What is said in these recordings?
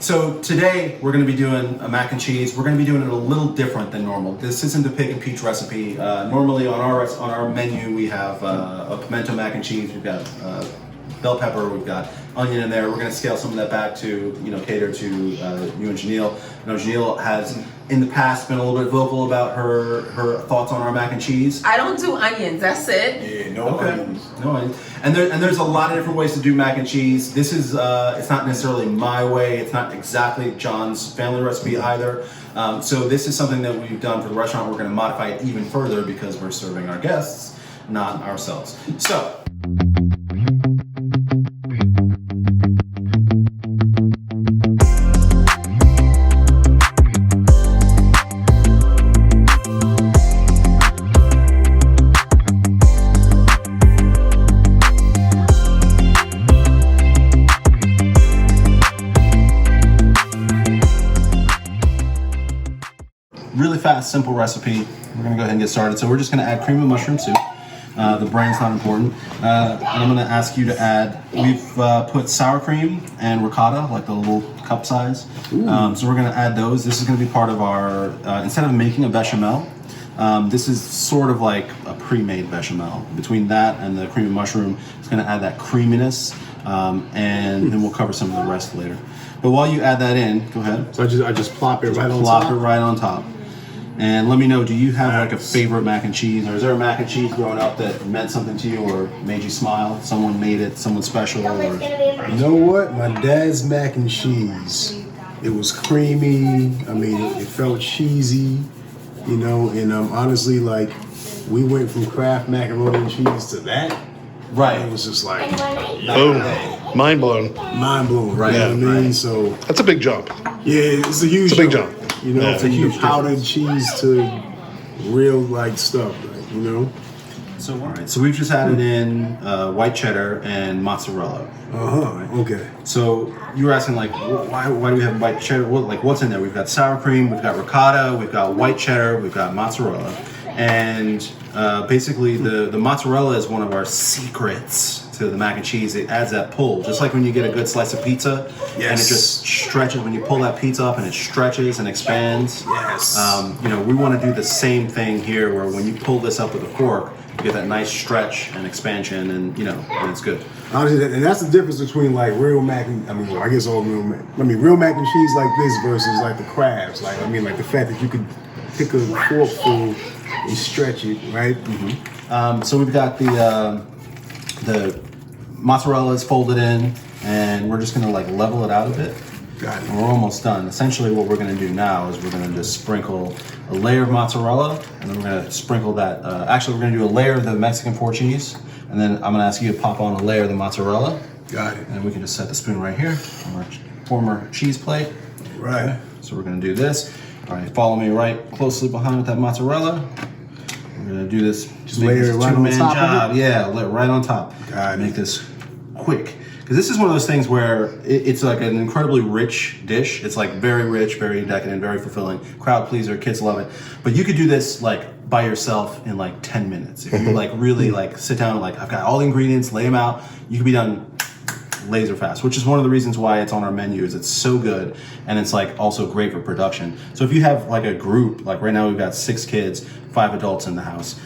So today we're going to be doing a mac and cheese. We're going to be doing it a little different than normal. This isn't the Pig and Peach recipe. Normally on our menu we have a pimento mac and cheese. We've got bell pepper. We've got onion in there. We're going to scale some of that back to cater to you and Janille. Janille has in the past been a little bit vocal about her thoughts on our mac and cheese. I don't do onions. That's it. Yeah, no onions. No onions. And there's a lot of different ways to do mac and cheese. This is it's not necessarily my way. It's not exactly John's family recipe either. So this is something that we've done for the restaurant. We're going to modify it even further because we're serving our guests, not ourselves. So. Really fast, simple recipe. We're gonna go ahead and get started. So we're just gonna add cream of mushroom soup. The brain's not important. And I'm gonna ask you to add, we've put sour cream and ricotta, like the little cup size. So we're gonna add those. This is gonna be part of our, instead of making a bechamel, this is sort of like a pre-made bechamel. Between that and the cream of mushroom, it's gonna add that creaminess, and then we'll cover some of the rest later. But while you add that in, go ahead. So I just plop it right on top? Plop it right on top. And let me know, do you have like a favorite mac and cheese? Or is there a mac and cheese growing up that meant something to you or made you smile? Someone made it, someone special? Or... You know what? My dad's mac and cheese. It was creamy. I mean, it felt cheesy, and honestly, like, we went from Kraft macaroni and cheese to that. Right. It was just like, boom. Mind blown. Mind blowing, right? Yeah, You know what I mean? So that's a big jump. yeah, it's a huge. It's a big jump. From the powdered cheese to real like stuff, So all right. So we've just added in white cheddar and mozzarella. Okay. So you were asking like, why do we have white cheddar? What's in there? We've got sour cream, we've got ricotta, we've got white cheddar, we've got mozzarella, and basically the mozzarella is one of our secrets to the mac and cheese. It adds that pull, just like when you get a good slice of pizza, and it just stretches. When you pull that pizza up and it stretches and expands. Yes. We want to do the same thing here, where when you pull this up with a fork, you get that nice stretch and expansion, and and it's good. Honestly, and that's the difference between like real mac and real mac and cheese like this versus like the crabs. Like like the fact that you could pick a forkful and stretch it, right? So we've got the mozzarella is folded in, and we're just gonna like level it out a bit. Got it. And we're almost done. Essentially what we're gonna do now is we're gonna just sprinkle a layer of mozzarella, and then we're gonna sprinkle that, actually we're gonna do a layer of the Mexican four cheese, and then I'm gonna ask you to pop on a layer of the mozzarella. Got it. And we can just set the spoon right here on our former cheese plate. Right. Okay. So we're gonna do this. All right, follow me right closely behind with that mozzarella. We're gonna do this. Just layer it right on top job. of it? Yeah, right on top. Got it. Make this quick. Because this is one of those things where it's like an incredibly rich dish. It's like very rich, very decadent, very fulfilling. Crowd pleaser, kids love it. But you could do this like by yourself in like 10 minutes. If you like really like sit down and like, I've got all the ingredients, lay them out, you could be done laser fast, which is one of the reasons why it's on our menu. Is it's so good, and it's like also great for production. So if you have like a group, like right now we've got 6 kids, 5 adults in the house.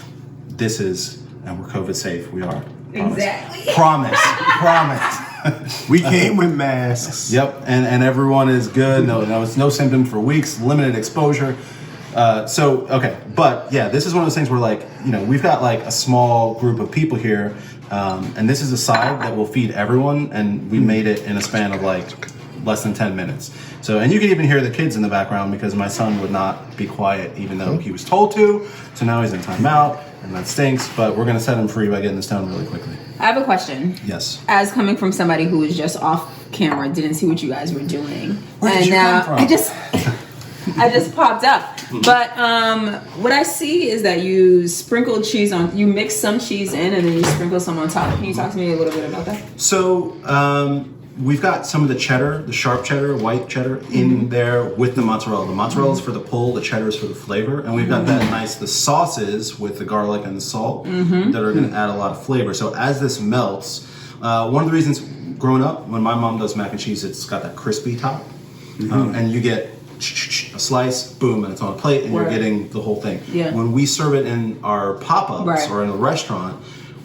This is, and we're COVID safe, we are. Exactly. Promise. We came with masks. Yep, and everyone is good. No, it's no symptom for weeks, limited exposure. Okay, but yeah, this is one of those things where like, we've got like a small group of people here, and this is a side that will feed everyone, and we made it in a span of like less than 10 minutes. So, and you can even hear the kids in the background because my son would not be quiet even though he was told to. So now he's in timeout, and that stinks, but we're gonna set him free by getting this done really quickly. I have a question. Yes. As coming from somebody who was just off camera, didn't see what you guys were doing. Where did you come from? I just popped up. But what I see is that you sprinkle cheese on, you mix some cheese in and then you sprinkle some on top. Can you talk to me a little bit about that? So, we've got some of the cheddar, the sharp cheddar, white cheddar in there with the mozzarella. The mozzarella is for the pull, the cheddar is for the flavor. And we've got the sauces with the garlic and the salt that are gonna add a lot of flavor. So as this melts, one of the reasons growing up, when my mom does mac and cheese, it's got that crispy top. and you get a slice, boom, and it's on a plate, and you're getting the whole thing. Yeah. When we serve it in our pop-ups Right. or in a restaurant,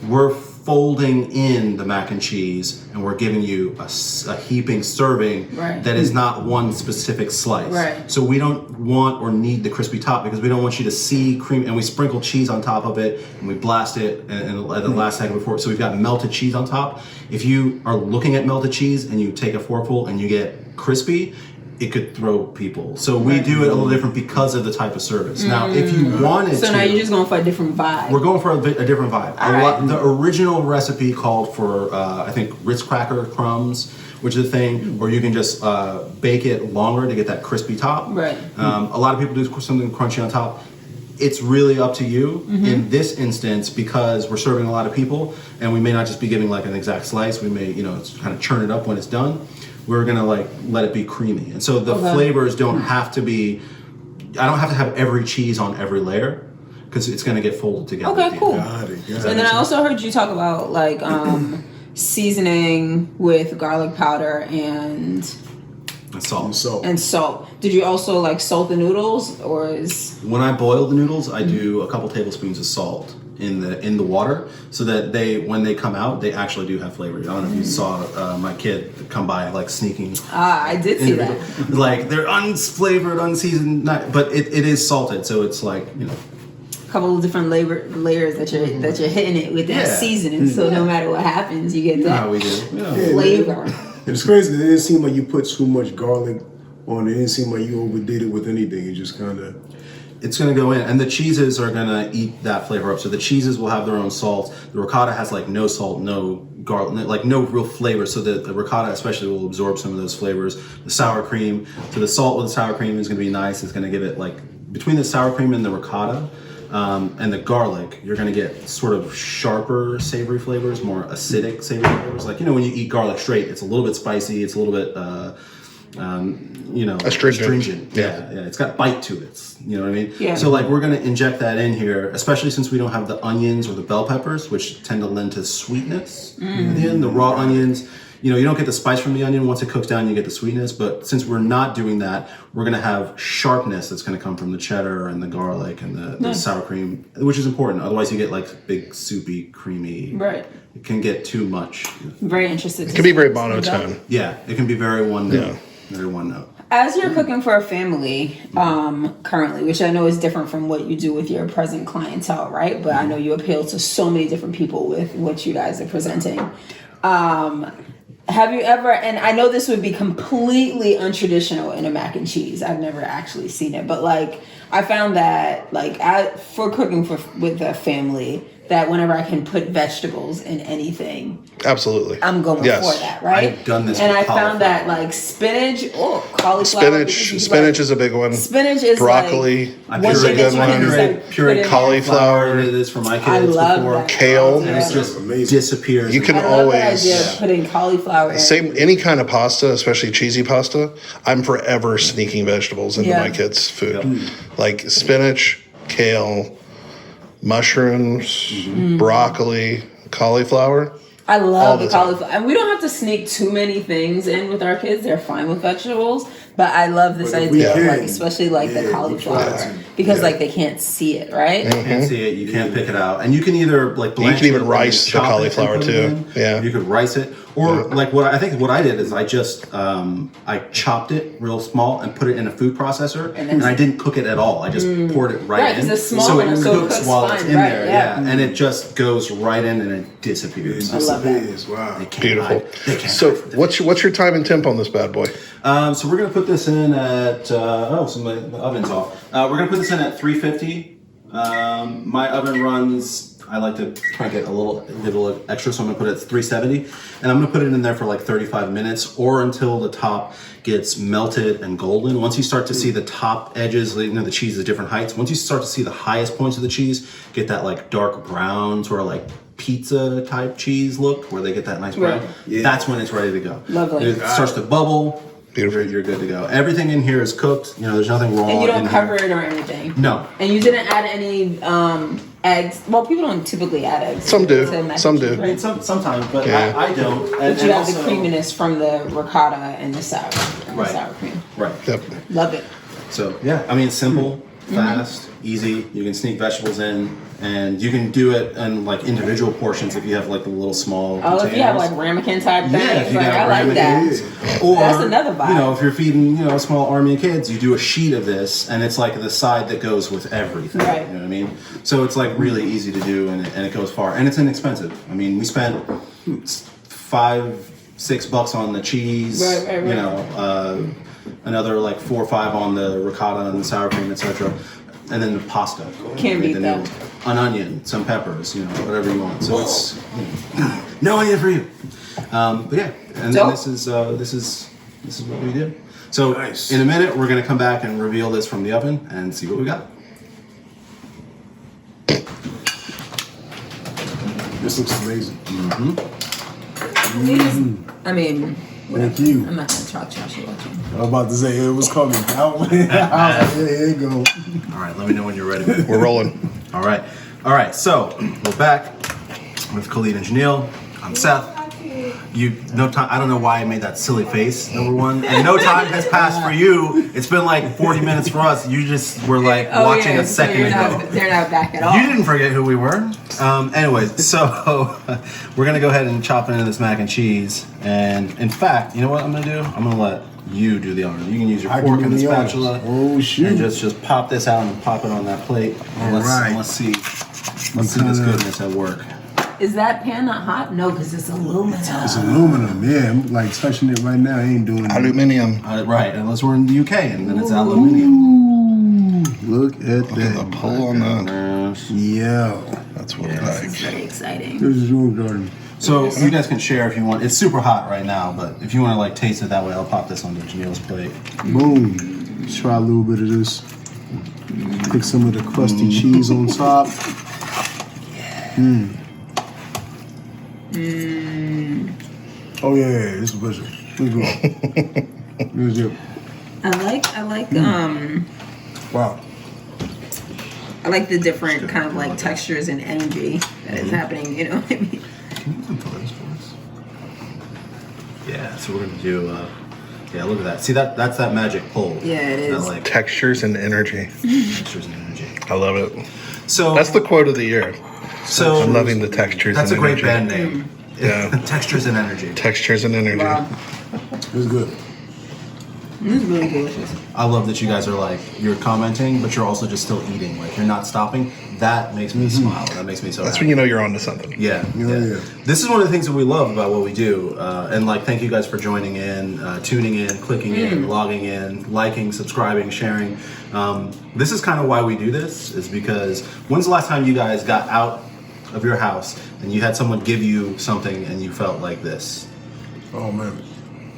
we're folding in the mac and cheese, and we're giving you a heaping serving Right. that is not one specific slice. Right. So we don't want or need the crispy top because we don't want you to see cream, and we sprinkle cheese on top of it, and we blast it at the last second before. So we've got melted cheese on top. If you are looking at melted cheese and you take a forkful and you get crispy, it could throw people. So we do it a little different because of the type of service. Now, if you wanted to... So now you're just going for a different vibe. We're going for a different vibe. The original recipe called for, I think, Ritz cracker crumbs, which is a thing where you can just bake it longer to get that crispy top. Right. A lot of people do something crunchy on top. It's really up to you. In this instance, because we're serving a lot of people, and we may not just be giving like an exact slice, we may, kind of churn it up when it's done. We're gonna let it be creamy, and so the flavors don't have to be. I don't have to have every cheese on every layer because it's gonna get folded together. Okay, cool. Got it. And then I also heard you talk about like seasoning with garlic powder and Salt. salt. Did you also like salt the noodles, or is When I boil the noodles, I do a couple tablespoons of salt in the water so that when they come out, they actually do have flavor. I don't know if you saw my kid come by like sneaking. I did see that. Like they're unflavored, unseasoned, but it is salted, so it's like A couple of different layers that you're hitting it with that seasoning. So no matter what happens, you get that how we do. flavor. It's crazy. It didn't seem like you put too much garlic on it. It didn't seem like you overdid it with anything. It just kind of... It's going to go in, and the cheeses are going to eat that flavor up. So the cheeses will have their own salt. The ricotta has like no salt, no garlic, like no real flavor. So the ricotta especially will absorb some of those flavors. The sour cream, so the salt with the sour cream is going to be nice. It's going to give it like between the sour cream and the ricotta and the garlic, you're going to get sort of sharper savory flavors, more acidic savory flavors. Like when you eat garlic straight, it's a little bit spicy. It's a little bit. Astringent. Yeah. It's got bite to it. You know what I mean? Yeah. So like we're gonna inject that in here, especially since we don't have the onions or the bell peppers, which tend to lend to sweetness. At the end, the raw onions, you don't get the spice from the onion. Once it cooks down, you get the sweetness. But since we're not doing that, we're gonna have sharpness that's gonna come from the cheddar and the garlic and the sour cream, which is important. Otherwise, you get like big soupy, creamy. Right. It can get too much. Very interested. It can be very monotone. Yeah, it can be very one note. Very one note. As you're cooking for a family currently, which I know is different from what you do with your present clientele, right? But I know you appeal to so many different people with what you guys are presenting. Have you ever, and I know this would be completely untraditional in a mac and cheese. I've never actually seen it, but like I found that like for cooking with a family, that whenever I can put vegetables in anything, absolutely, I'm going for that, right? I've done this, and with I found that like spinach, cauliflower. Spinach is a big one. Spinach is broccoli. Like, Is a good one. Pureed Cauliflower. It is for my kids. I love before. that. Kale. And it just disappears. You can I love that always idea of putting cauliflower in. same any kind of pasta, especially cheesy pasta. I'm forever sneaking vegetables into my kids' food, like spinach, kale, mushrooms, broccoli, cauliflower. I love the cauliflower. And we don't have to sneak too many things in with our kids. They're fine with vegetables. But I love this idea of like, especially like the cauliflower. Because like they can't see it, right? You can't see it, you can't pick it out. And you can either like blanch You can even it, rice the cauliflower too. Yeah. You could rice it. Or like what I did is I just I chopped it real small and put it in a food processor and I didn't cook it at all. I just poured it right in. It's small so it enough cooks while it's in there. Yeah. And it just goes right in and it disappears. I love that. Wow. Beautiful. They can't So hide. what's your time and temp on this bad boy? So we're gonna put this in at so the oven's off. We're gonna put this in at 350. My oven runs. I like to crank it a little extra, so I'm gonna put it at 370, and I'm gonna put it in there for like 35 minutes or until the top gets melted and golden. Once you start to see the top edges, the cheese is different heights. Once you start to see the highest points of the cheese get that like dark brown, sort of like pizza type cheese look, where they get that nice brown. Yeah. That's when it's ready to go. Lovely. It starts to bubble. Beautiful. You're good to go. Everything in here is cooked. There's nothing raw. And you don't in cover here. it or anything. No. And you didn't add any eggs. Well, people don't typically add eggs. Some do. to mac Some and cheese, do. I mean, right? sometimes, but Yeah. I don't. And, But you have also, the creaminess from the ricotta and the sour, Right. sour cream. Right. Yep. Love it. So yeah, I mean, it's simple, fast, easy. You can sneak vegetables in, and you can do it in like individual portions if you have like the little small. Oh, if you have like containers. ramekin type things, Yeah, if you like, have I like ramekin. that. Or That's another vibe. You know, if you're feeding a small army of kids, you do a sheet of this, and it's like the side that goes with everything. Right. You know what I mean? So it's like really easy to do, and it goes far, and it's inexpensive. I mean, we spent $5-6 on the cheese. Right. You know, another like 4 or 5 on the ricotta and the sour cream, etc. And then the pasta. Can't beat the that. noodles. An onion, some peppers, whatever you want. So it's no onion for you. But yeah, and then Dope. this is what we do. So Nice. in a minute, we're gonna come back and reveal this from the oven and see what we got. This looks amazing. I mean, Thank you. I'm not gonna talk trash about you. I was about to say it was coming. I was like, yeah, here you go. All right, let me know when you're ready. We're rolling. All right. So we're back with Khalid and Janille. I'm Seth. No time. I don't know why I made that silly face. Number one, and no time has passed for you. It's been like 40 minutes for us. You just were like watching a second ago. They're not back at all. You didn't forget who we were. Anyways, so we're gonna go ahead and chop into this mac and cheese. And in fact, you know what I'm gonna do? I'm gonna let you do the honor. You can use your I fork can and do the the honors. spatula. Oh, shoot. And just pop this out and pop it on that plate. And All right. Let's see this goodness at work. Is that pan not hot? No, because it's aluminum. It's aluminum. Yeah, I'm like touching it right now. I ain't doing it. Aluminium. Right, unless we're in the UK, and then it's aluminium. Look at Look at the that. pull on that. Yeah. That's what Yeah. we This is like. very exciting. This is your garden. So you guys can share if you want. It's super hot right now, but if you want to like taste it that way, I'll pop this onto Janille's plate. Boom. Let's try a little bit of this. Put some of the crusty cheese on top. Oh yeah, this is delicious. Let's go. This is it. I like Wow. I like the different kind of like textures and energy that is happening, you know what I mean? Can you put this for us? Yeah, so we're gonna do. Yeah, look at that. See that's that magic pull. Yeah, it That, is. like Textures and energy. textures and energy. I love it. So That's the quote of the year. so I'm loving the textures That's a and great energy. band name. Yeah. Textures and energy. Textures and energy. Wow. It's good. This is really delicious. I love that you guys are like you're commenting, but you're also just still eating. Like you're not stopping. That makes me smile. That makes me so That's happy. when you know you're onto something. Yeah. Yeah. This is one of the things that we love about what we do. And like, thank you guys for joining in, tuning in, clicking in, logging in, liking, subscribing, sharing. This is kind of why we do this, is because when's the last time you guys got out of your house and you had someone give you something and you felt like this? Oh man,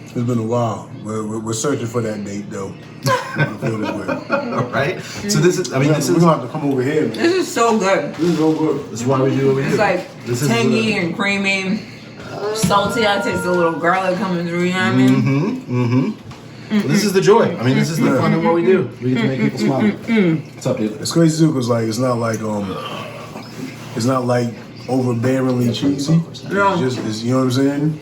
it's been a while. We're searching for that date though. Feel this way. Right? So this is, I mean, this We're is, gonna have to come over here, man. This is so good. This is so good. this is why we do what we do. It's like This is tangy and creamy, salty. I taste a little garlic coming through, you know what I mean? This is the joy. I mean, this is the fun of what we do. We get to make people smile. What's up, dude? It's crazy too, cause like it's not like overbearingly cheesy. No. It's you know what I'm saying?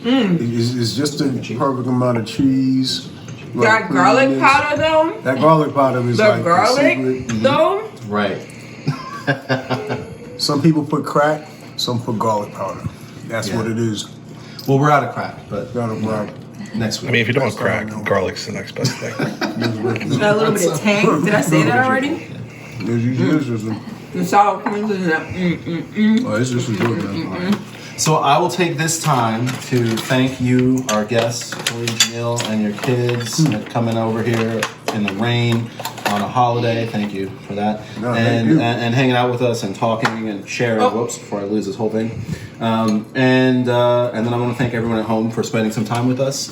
It's just the perfect amount of cheese. That garlic creaminess. powder though, That garlic powder is the like garlic the secret. though, Right. Some people put crack, some put garlic powder. That's Yeah. what it is. Well, we're out of crack, but Garlic powder. next week. I mean, if you don't want crack, garlic's the next best thing. got a little bit of tang. Did I say that already? The sour cream is that. Oh, this is good, man. So I will take this time to thank you, our guests, Khalid, Janille, and your kids for coming over here in the rain on a holiday. Thank you for that. No, thank you. And hanging out with us and talking and sharing. Whoops, before I lose this whole thing. And then I want to thank everyone at home for spending some time with us.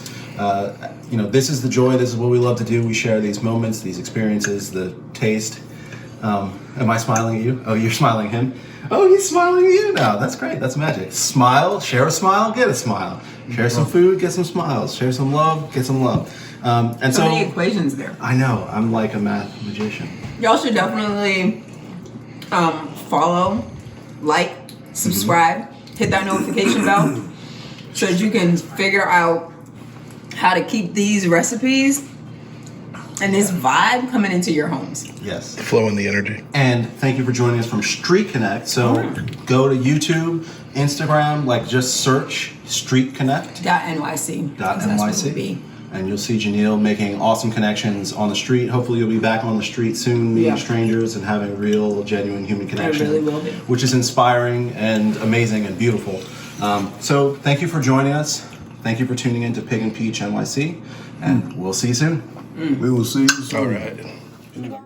This is the joy. This is what we love to do. We share these moments, these experiences, the taste. Am I smiling at you? Oh, you're smiling at him. Oh, he's smiling at you now. That's great. That's magic. Smile, share a smile, get a smile. Share some food, get some smiles. Share some love, get some love. And So so many equations there. I know I'm like a math magician. Y'all should definitely follow, like, subscribe, hit that notification bell so that you can figure out how to keep these recipes and this vibe coming into your homes. Yes. Flowing the energy. And thank you for joining us from Street Connect. So go to YouTube, Instagram, like just search StreetConnect.NYC. .NYC. And you'll see Janille making awesome connections on the street. Hopefully you'll be back on the street soon, meeting strangers and having real, genuine human connection. I really will be. Which is inspiring and amazing and beautiful. So thank you for joining us. Thank you for tuning in to Pig&Peach NYC. And we'll see you soon. We will see you soon. All right.